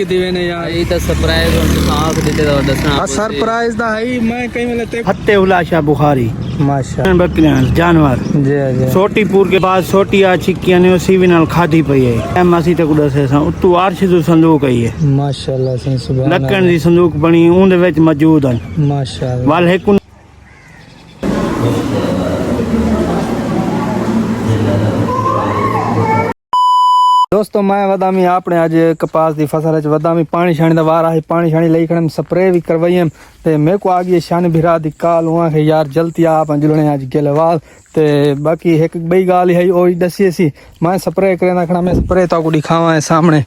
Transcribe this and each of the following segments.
दिवे ने यार ये तो सरप्राइज और आंख देते तो दसना सरप्राइज दा है मैं कहीं मिले ते हत्ते उलाशा बुखारी माशा बकरियां जानवर जी जी सोटीपुर के बाद सोटिया छिक्कियां ने उसी भी नाल खादी पई है एम मसी ते कुड़ा से उतू आरश जो संदूक है माशाल्लाह से सुभान लकन दी संदूक बनी उन विच मौजूद है माशाल्लाह वाल एक दोस्तों मैं वदामी आपने आज कपास की फसल वदामी पानी छाणी का वार है पानी छाणी लई खड़े स्प्रे भी करवाई है ते मेरे को आ गई शान भिरा दी काल हुआ है यार जल्दी आप जुड़ने आज गेलेवाल ते बाकी एक बई गाल है ओ दसी सी मैं स्प्रे करना खड़ा मैं स्प्रे तो को दिखावा है सामने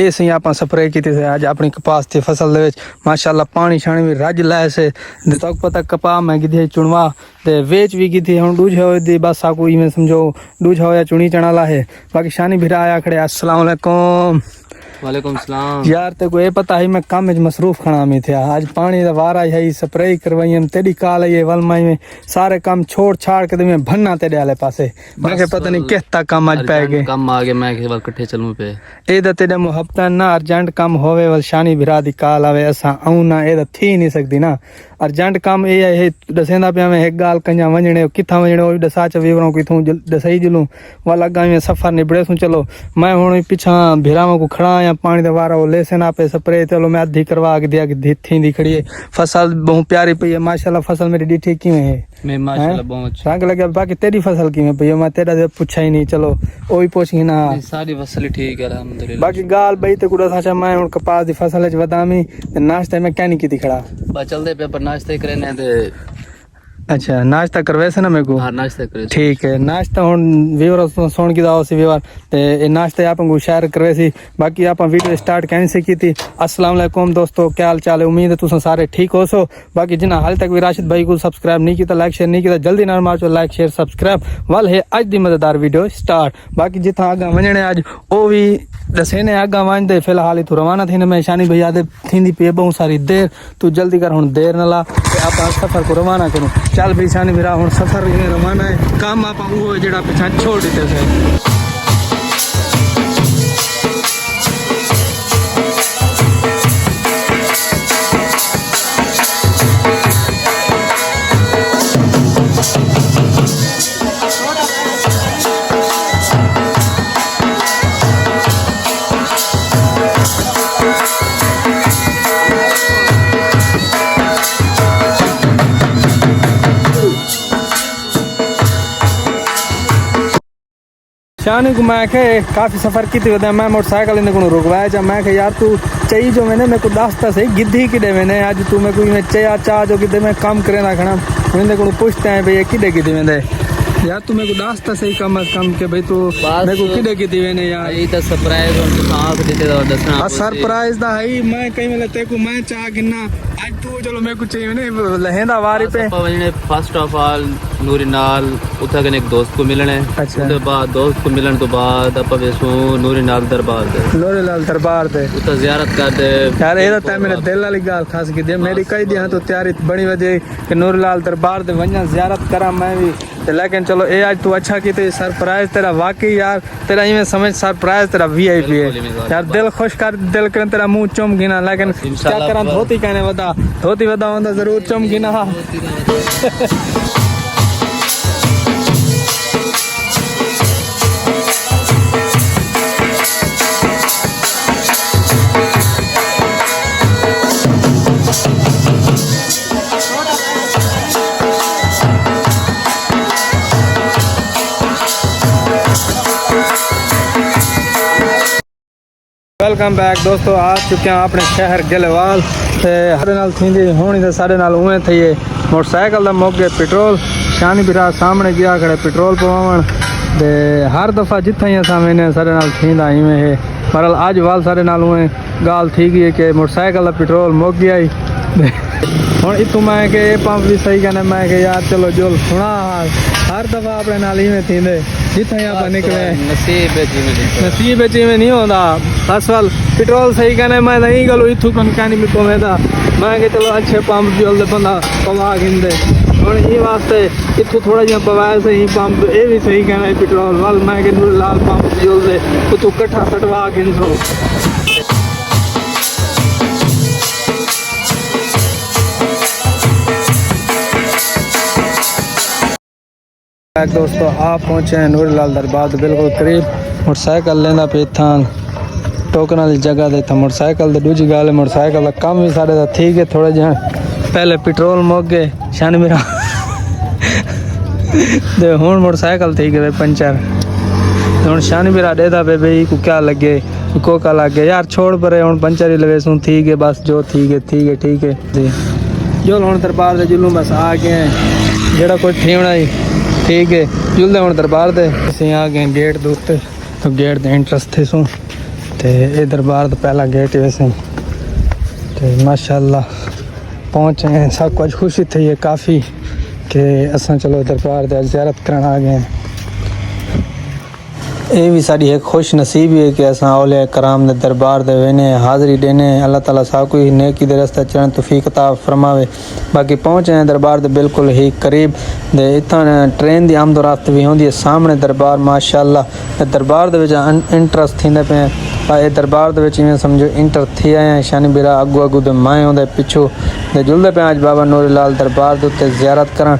ए सही आप स्प्रे की थी आज अपनी कपास की फसल दे विच माशाल्लाह पानी छाणी भी रज लाए से तक पता कपा मैं गिधी चुनवा ते वेच भी गिधी हुन दूज हो दी बस आको में समझो दूज हो या चुनी चना ला है बाकी शानी भिरा आया खड़े अस्सलाम वालेकुम वालेकुम सलाम यार ते को ये पता है मैं काम में मसरूफ खड़ा में थे आज पानी दा वारा है स्प्रे करवाई हम तेरी काल है वलमाई में सारे काम छोड़ छाड़ के मैं भन्ना तेरे वाले पासे मैं के पता नहीं कितना काम आज पै गए काम आ गए मैं के बार इकट्ठे चलूं पे ए दा तेरे मुहब्बत ना अर्जेंट काम होवे वल शानी भिरा दी काल आवे असा आऊं ना ए दा थी नहीं सकदी ना अर्जेंट काम ए है दसेंदा पे मैं एक गाल कंजा वणने किथा वणने ओ दसा च विवरों किथों दसई जुलूं वाला गांव में सफर निबड़े सु चलो मैं हुन पीछा भिरावा को खड़ा या पानी दा वारा ले से ना पे स्प्रे चलो मैं आधी करवा के दिया कि थी खड़ी है फसल बहुत प्यारी पई है माशाल्लाह फसल मेरी डी ठीक क्यों है मैं माशाल्लाह बहुत रंग लगे बाकी तेरी फसल की में पई मैं तेरा से पूछा ही नहीं चलो ओ ही पूछ ना सारी फसल ठीक है अल्हम्दुलिल्लाह बाकी गाल बई ते कुड़ा साचा मैं हुन कपास दी फसल च वदामी नाश्ते में क्या नहीं की खड़ा बस चलदे पे पर नाश्ते करे ने ते अच्छा नाश्ता करवे से ना मेरे को हां नाश्ता करे ठीक है नाश्ता हुन व्यूअर सुन की दाओ सी व्यूअर ते ए नाश्ते आप को शेयर करवे सी बाकी आप वीडियो स्टार्ट कैसे से की थी अस्सलाम वालेकुम दोस्तों क्या हाल चाल है उम्मीद है तुम सारे ठीक हो सो बाकी जिन्हें हाल तक भी राशिद भाई को सब्सक्राइब नहीं किया लाइक शेयर नहीं किया जल्दी ना मारो लाइक शेयर सब्सक्राइब वाल है आज दी मजेदार वीडियो स्टार्ट बाकी जिथा आगा वणने आज ओ भी दसे ने आगा वन दे फिलहाल तू रवाना थी मैं शानी भैया दे थी पे बहुत सारी देर तू जल्दी कर हुन देर न ला आप सफर को रवाना करूं चल भी शानी मेरा हुन सफर रवाना है काम आप वो जेड़ा पिछा छोड़ देते थे शानी को मैं के काफी सफर की थी मैं मोटरसाइकिल इन को रुकवाया जा मैं यार तू चाहिए जो मैंने मेरे को दास्ता सही गिद्धी किडे मैंने आज तू मेरे को मैं चाहिए चाह जो किडे मैं काम करे ना खड़ा मैंने को पूछते हैं भैया किडे किडे मैंने यार तू मेरे को दास्ता सही कम अज कम के भाई तू मेरे को किडे किडे मैंने यार ये तो सरप्राइज और आंख देते तो दसना सरप्राइज दा है मैं कहीं मिले ते को मैं चाह गिना आज तू चलो मेरे को चाहिए ने लहेंदा वारी पे फर्स्ट ऑफ ऑल नूरी नाल उठा के एक दोस्त को मिलने अच्छा उसके बाद दोस्त को मिलने तो बाद आप वेसू नूरी नाल दरबार दे नूरी नाल दरबार दे उता जियारत कर दे यार ये तो मेरे दिल वाली गाल खास की दे मेरी कई दिया तो तैयारी बड़ी वजह कि नूरी लाल दरबार दे वन्या जियारत करा मैं भी लेकिन चलो ए आज तू अच्छा की तो सरप्राइज तेरा वाकई यार तेरा इवें समझ सरप्राइज तेरा वीआईपी है यार दिल खुश कर दिल कर तेरा मुंह चुम गिना लेकिन क्या करा धोती कहने वदा होंदा जरूर चुम गिना वेलकम बैक दोस्तों आ चुके हैं अपने शहर गेलेवाल सारे नाल थींदी होनी तो सारे नाल उवें थी मोटरसाइकिल दा मोगे पेट्रोल शानी भिरा सामने गया खड़े पेट्रोल पवावन ते हर दफ़ा जिथे ही असां वेंदे सारे नाल थींदा इवें है पर अज वाल सारे नाल उवें गाल थी गई कि मोटरसाइकिल दा पेट्रोल मुक गया ही हुन इतों मैं के पंप भी सही कहना मैं के यार चलो जुल सुना हर दफ़ा अपने नाल इवें थींदे जिथे आप निकले नसीब में नहीं होता बस वाल पेट्रोल सही कहने मैं नहीं गलो इतों कनकानी में पवेदा मैं के चलो अच्छे पंप जुल बंदा पवा गिंदे और ये वास्ते इतों थोड़ा जिहा पवाया सही पंप ये भी सही कहना पेट्रोल वाल मैं के लाल पंप जुल दे तो कट्ठा सटवा गिंदो दोस्तों आप पहुंचे हैं नूर लाल दरबार के बिल्कुल करीब मोटरसाइकिल लेंदा पे इत्थां टोकन वाली जगह ते इत्थां मोटरसाइकिल ते दूजी गल मोटरसाइकिल का काम भी साढ़े दा ठीक है थोड़ा जिहा पहले पेट्रोल मुक गए शन मेरा ते हुण मोटरसाइकिल ठीक है पंचर हुण शन मेरा देदा पे भाई को क्या लगे कोका लगे यार छोड़ परे हुण पंचर ही लगे सूं ठीक है बस जो ठीक है जी जो हुण दरबार दे जुलूं बस आ गए जेड़ा कोई ठीवना ही ठीक है जुलदे हुण दरबार दे असीं आ गए गेट दे उत्ते तो गेट दे एंट्रेंस थे सूं ते ये दरबार दा पहला गेट है वैसे ते माशाअल्लाह पहुंचे हैं सब कुछ खुशी थी है काफ़ी कि असां चलो दरबार दे ज़ियारत करन आ गए ये भी साड़ी एक खुश नसीबी है कि असां औलिया कराम दे दरबार दे वेने हाज़री देने अल्लाह ताला साकू ही नेकी दे रस्ते चढ़न तौफीक अता फरमावे बाकी पहुंचे हैं दरबार दे बिल्कुल ही करीब दे इत्थां ट्रेन दी आमदोरफ्त भी होंदी है सामने दरबार माशाअल्लाह दरबार दे विच इंटरेस्ट थींदे पे ये दरबार दे विच इवें समझो इंटर थी आए हैं शानी बिरा अगू दे माए होंदे पिछू ते जुलदे पे आज बाबा नूर लाल दरबार दे उत्ते ज़ियारत करन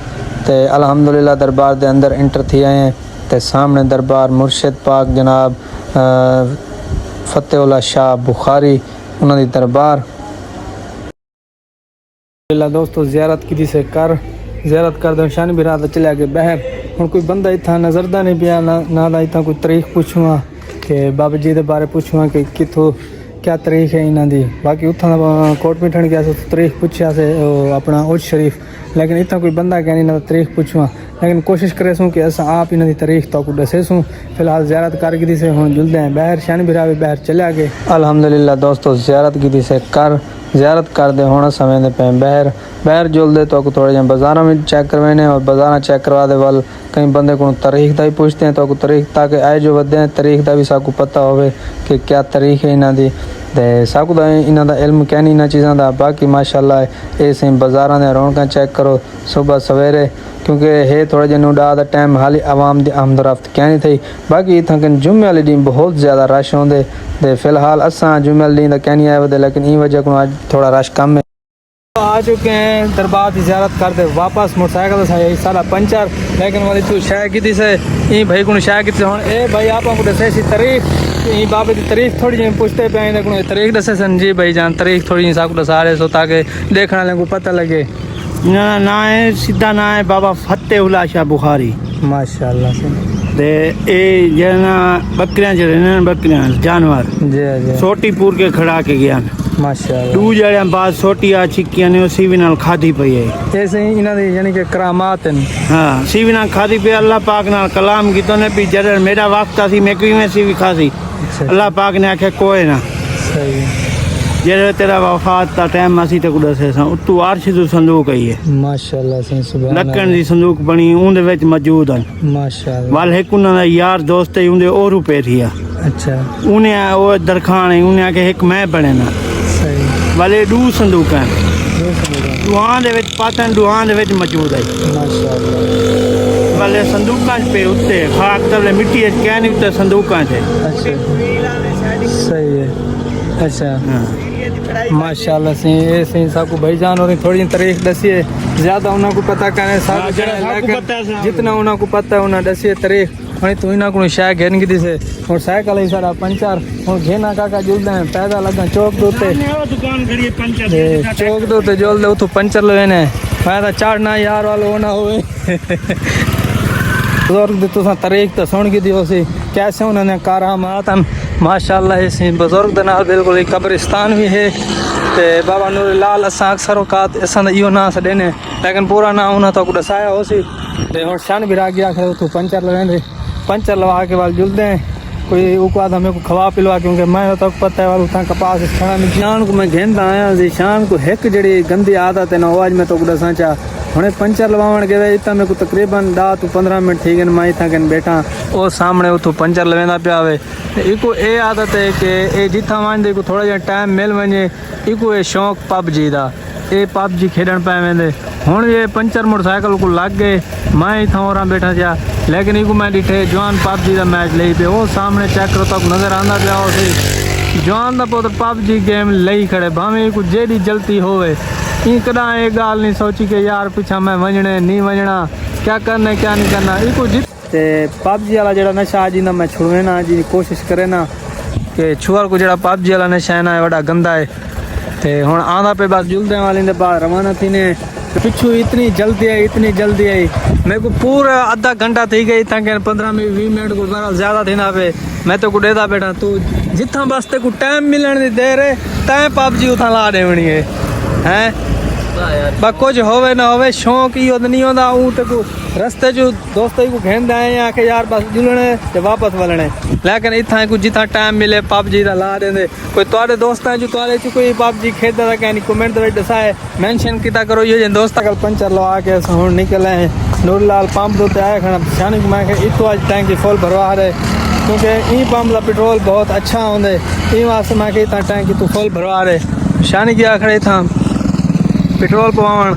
ते अल्हम्दुलिल्लाह दरबार दे अंदर इंटर थी आए हैं ते सामने दरबार मुर्शिद पाक जनाब फतेहुल्लाह शाह बुखारी उन्होंने दरबार दोस्तों ज़ियारत की से ज़ियारत कर दो शान भी रात चले गए बहर हूँ कोई बंदा इतना नजरदा नहीं पिया ना इतना कोई तारीख पूछूँ कि बाबा जी के बारे पूछूँ कि कितों क्या तारीख है इन्हों की बाकी उतना कोट मिठन गया तारीख पूछा से अपना उज शरीफ लेकिन इतना कोई बंदा क्या नहीं तारीख पूछूँ लेकिन कोशिश करे सूँ कि अस आप इन्हों की तारीख तो दसे सूँ फिलहाल ज़ियारत कर की से हम जुलते हैं बहर शान बिरा भी बहर चले गए अल्हम्दुलिल्लाह दोस्तों ज़ियारत की से ज़ियारत करते होना समय दे पे बहर जुलते तो थोड़े जहाँ बाज़ारा में चेक करवाने और बाज़ारा चेक करवा दे वाल कई बंदे को तारीख का ही पूछते हैं तो तारीख ताकि आए जो वधे हैं तारीख का भी साकू पता हो कि क्या तारीख है इन्हों की ते साकू दा इन्हों का इल्म क्या नहीं इन्होंने चीज़ों का बाकी माशाअल्लाह ये सही बाज़ारा ने रौनक चेक करो सुबह सवेरे क्योंकि है थोड़ा जिहा डा का टाइम हाली आवाम की आमदोरफ्त क्या नहीं थी बाकी इतना जुम्मे वाले दिन बहुत ज़्यादा रश होंगे तो फिलहाल असा जुम्मे वाले दिन क्या नहीं आए वे लेकिन इन वजह को आज थोड़ा रश कम है आ चुके हैं दरबार की ज़ियारत करते वापस मोटरसाइकिल से सारा पंचर लेकिन वाली तू शाय की से ई भाई को शाय की हूँ ए भाई आप दसे सी तारीख ई बाबे की तारीख थोड़ी जी पूछते पे को तारीख दसे सन जी भाई जान तारीख थोड़ी जी साकू दसा रहे सो ताकि देखने वाले को पता लगे ना है सीधा ना है बाबा फतेहुल्लाह शाह बुखारी माशाअल्लाह से ते ए जना बकरियां च रहने बकरियां जानवर जी सोटीपुर के खड़ा के गया माशाअल्लाह दू जड़िया बाद सोटिया छिक्कियां ने सीवी नाल खाधी पई है ऐसे ही इन्हां दी यानी कि करामात हैं हाँ सीवी नाल खाधी पे अल्लाह पाक नाल कलाम कीतो ने भी जड़ मेरा वक्त आसी मैं कोई में सीवी खासी अल्लाह पाक ने आखे कोई ना सही जड़ तेरा वफात का टाइम आसी ते को दसे सा उतू अर्श दा संदूक है माशाअल्लाह से सुभान लकन दी संदूक बनी उंदे विच मौजूद है माशाअल्लाह वाल एक उन्हां दा यार दोस्त है उंदे और रुपए थिया अच्छा उन्हें वो दरखान है उन्हें आके एक मैं बने ना सही वाले दू संदूक हैं दुआन दे विच पातन दुआन दे विच मौजूद है माशाअल्लाह वाले संदूकां पे उत्ते खाक तले मिट्टी है क्या नहीं उत्ते संदूकां थे अच्छा सही है अच्छा माशाअल्लाह से ये सही साकू भाईजान और थोड़ी तारीख दसिए ज़्यादा उन्होंने को पता करें जितना उन्होंने को पता है उन्हें दसिए तारीख हाँ तू इन्हों को शाय घेन की से और साइकिल ही सारा पंचर और घेना काका जुलते हैं पैदा लगा चौक दोते चौक दोते जुल दे उतो पंचर लेने मैं तो चढ़ना यार वालो होना हुए बुजुर्ग दी तुसा तारीख तो सुन की दी सी कैसे उन्होंने करामात माशाअल्लाह इसी बुजुर्ग दे नाल बिल्कुल एक कब्रिस्तान भी है ते बाबा नूर लाल असा अक्सर औकात असा इो ना देने लेकिन पूरा ना उन्हें तो दसाया हो सी ते हुण शन भी राग गया आखिर उतो पंचर लवेंदे पंचर लवा के वाल जुलते हैं कोई उकवाद हमें को खवा पिलवा क्योंकि मैं तक पता है वाल कपास खाना शान को मैं घेंदा आया जी शान को एक जड़ी गंदी आदत है ना आज मैं तो दसा चाह हुणे पंचर लवावण गए इतना मेरे को तकरीबन 10 to 15 मिनट थी गए मैं इतना कन बैठा वो सामने उतो पंचर लवेंदा पिया वे इको ये आदत है कि ये जिथा वञे को थोड़ा जहा टाइम मिल वञे इको ये शौक पबजी का ये पबजी खेडन पै वेंदे हुण ये पंचर मोटरसाइकिल को लग गए मैं इतना और बैठा जा लेकिन इको मैं डिठे जवान पबजी का मैच ले पे वो सामने चेक करो तक नजर आंदा पिया उसे जवान का पुत्र पबजी गेम लई खड़े भावें को जेडी जल्दी होवे ई कदा ये गाल नहीं सोची कि यार पिछा मैं वजने नहीं वजना क्या करना है क्या नहीं करना इको जित ते पबजी वाला जड़ा नशा आज ना मैं छुड़वे ना जी कोशिश करे ना कि छुआर को जड़ा पबजी वाला नशा है ना बड़ा गंदा है ते हुन आंदा पे बस जुलदे वाले दे बाद रवाना थी ने पिछू इतनी जल्दी आई मेरे को पूरा आधा घंटा थी गई ताकि 15-20 मिनट को बड़ा ज़्यादा थी ना पे मैं तो कुडेदा बैठा तू जिथा बस ते को टाइम मिलने दी देर है तैं पबजी उथा ला देवनी है हैं बस कुछ होवे ना होवे शौक ही नहीं होता ऊ ते को रस्ते जो दोस्त को घेंदे आए आके यार बस जुलने ते वापस वलने लेकिन इथा को जिथा टाइम मिले पबजी दा ला देंदे कोई तोड़े दोस्त जो तोड़े च कोई पबजी खेलदा ता कहनी कमेंट दे दसाए मेंशन कीता करो ये जे दोस्त कल पंचर लवा के हुन निकले नूरलाल पंप दे आए खना शानी को मैं इतो आज टैंक फुल भरवा रहे क्योंकि ई पंप का पेट्रोल बहुत अच्छा होंदे ई वास्ते मैं इतना टैंक तो फुल भरवा रहे शानी गया खड़े था पेट्रोल पवावन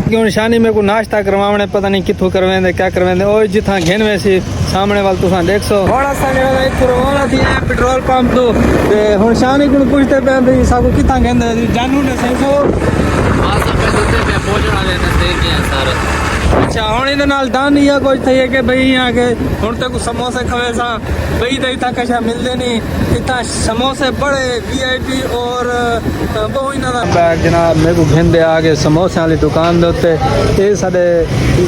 क्यों शानी मेरे को नाश्ता करवाने पता नहीं कितों करवेंदे क्या करवेंदे ओ जिथा घेन वैसी सामने वाल तुसा देख सो बड़ा सा जड़ा एक रवाना थी पेट्रोल पंप तो ते हुन शानी को पूछते पे भाई साको किथा घेंदे जानू ने सही सो हां सब पे दुते पे पहुंचना लेने से क्या सारा अच्छा हुन इहदे नाल दान या कुछ थई है कि भाई यहां के हुन तक समोसे खवे सा भाई दई ता कशा मिलदे नहीं इतना समोसे बड़े वीआईपी और वो इना दा बैग जनाब मेरे को घेंदे आगे समोसे वाली दुकान दे उत्ते ये साडे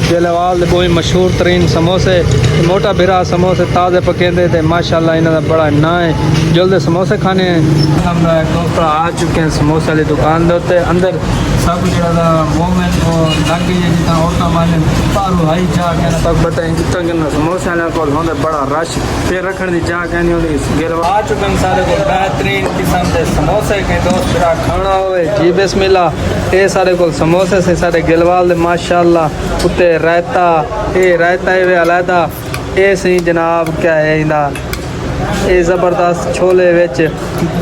जेलेवाल दे बहुत मशहूर तरीन समोसे मोटा बिरा समोसे ताजे पकेंदे ते माशाल्लाह इना दा बड़ा ना है जल्दी समोसे खाने हम दोस्तों आ चुके हैं समोसे वाली दुकान दे उत्ते अंदर सब ज्यादा मोमेंट को लागी जितना होता माने पारू हाई जा के तक बताएं कितना कितना समोसे वाले को होंदे बड़ा रश फिर रखने दी जा कहनी होंदी गेल आ चुके हैं सारे को बेहतरीन किस्म दे समोसे के दोस्त मेरा खाना होवे जी बिस्मिल्लाह ये सारे को समोसे से सारे गिलवाल दे माशाल्लाह उत्ते रायता है वे अलैदा ये सही जनाब क्या है इंदा ये ज़बरदस्त छोले विच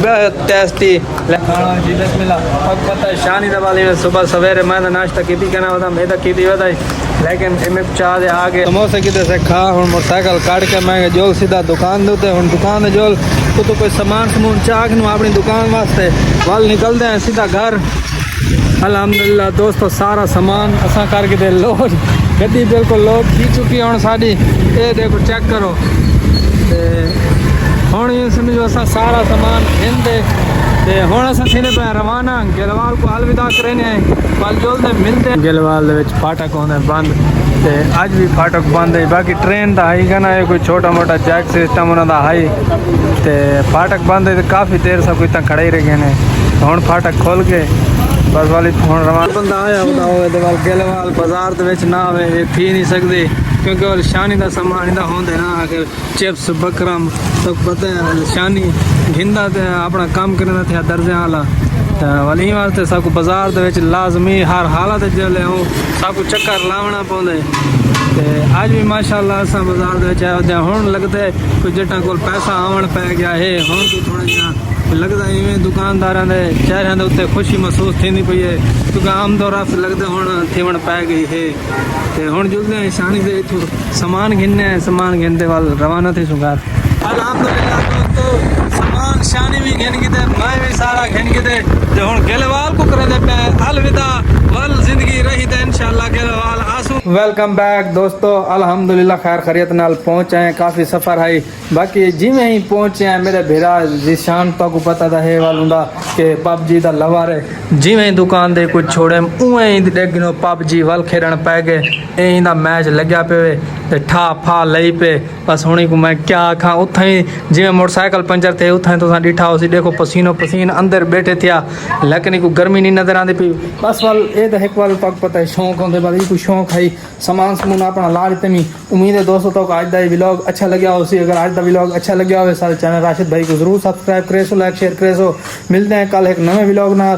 बहुत टेस्टी खाना जी बिस्मिल्लाह अब पता है शानी दवाली में सुबह सवेरे मैं नाश्ता की कहना होता मैं की बताई लेकिन इमें चाह दे आगे समोसे किधर से खा हूँ मोटरसाइकिल काट के मैं जोल सीधा दुकान देते हूँ दुकान दे जोल तो कोई सामान समून चाह नू अपनी दुकान वास्ते वाल निकलते हैं सीधा घर अल्हम्दुलिल्लाह दोस्तों सारा सामान असा करके दे लोड गड्डी बिल्कुल लोड की चुकी है साड़ी ये देखो चेक करो हुन ये समझो असा सारा सामान हिंदे ते हुन असा सीने पे रवाना गिलवाल को अलविदा करने कल जल्द मिलते गिलवाल दे विच फाटक होंदे बंद ते अज भी फाटक बंद है बाकी ट्रेन दा आई ना ये कोई छोटा मोटा जैक सिस्टम उन्हां दा हाई ते फाटक बंद है ते काफ़ी देर से कोई ता खड़े ही रह गए ने हुन फाटक खोल के बस वाली हुन रवाना बंदा आया होता होवे ते वाल गिलवाल बाजार दे विच ना आवे ये थी नहीं सकदी क्योंकि वो शानी का सामान इदा होंदे ना कि चिप्स बकरम तो पता है शानी घिंदा ते अपना काम करना थे दर्जे आला वाली वास्ते सबको बाजार दे विच लाजमी हर हालत जले हो सबको चक्कर लावना पौंदे ते आज भी माशाल्लाह असा बाजार दे विच आए हुन लगदे कोई जट्टां कोल पैसा आवन पै गया है हुन तो थोड़ा जिहा लगदा इवें दुकानदारां दे चेहरिਆਂ ਦੇ ਉੱਤੇ खुशी महसूस थींदी पई है क्योंकि आम दौरा फिर लगदा हुन थीवण पै गई है ते हुन जुलदे शानी दे इथों सामान घिनने वाल रवाना थे सुगार अल्हम्दुलिल्लाह दोस्तों सामान शानी भी घिन के मैं भी सारा घिन के ते हुन गिलवाल को करे दे पे अलविदा वल जिंदगी रही ते इंशाल्लाह गिलवाल आसू वेलकम बैक दोस्तों अल्हम्दुलिल्लाह खैर खैरियत नाल पहुंच आए काफ़ी सफ़र है बाकी जिमें ही पहुंचे हैं मेरे भेरा जिशान तो को पता था है वालूंदा कि पबजी दा लवर है जिमें ही दुकान दे कुछ छोड़े उवें ही देखनो पबजी वल खेलन पै गए यही दा मैच लग्या पे ते ठा फा लई पे बस हुणी को मैं क्या आखा उथा ही जिमें मोटरसाइकिल पंचर थे उथा ही तुसा डिठा होसी देखो पसीनो पसीन अंदर बैठे थिया लेकिन को गर्मी नहीं नजर आती पी बस वाल ये तो एक वाल तक पता है शौक होंदे वाल कोई शौक है सामान समून अपना ला लेते मी उम्मीद है दोस्तों तो आज दा व्लॉग अच्छा लग्या हो अगर आज दा व्लॉग अच्छा लग्या हो सारे चैनल राशिद भाई को जरूर सब्सक्राइब करे सो लाइक शेयर करे सो मिलते हैं कल एक नए व्लॉग ना।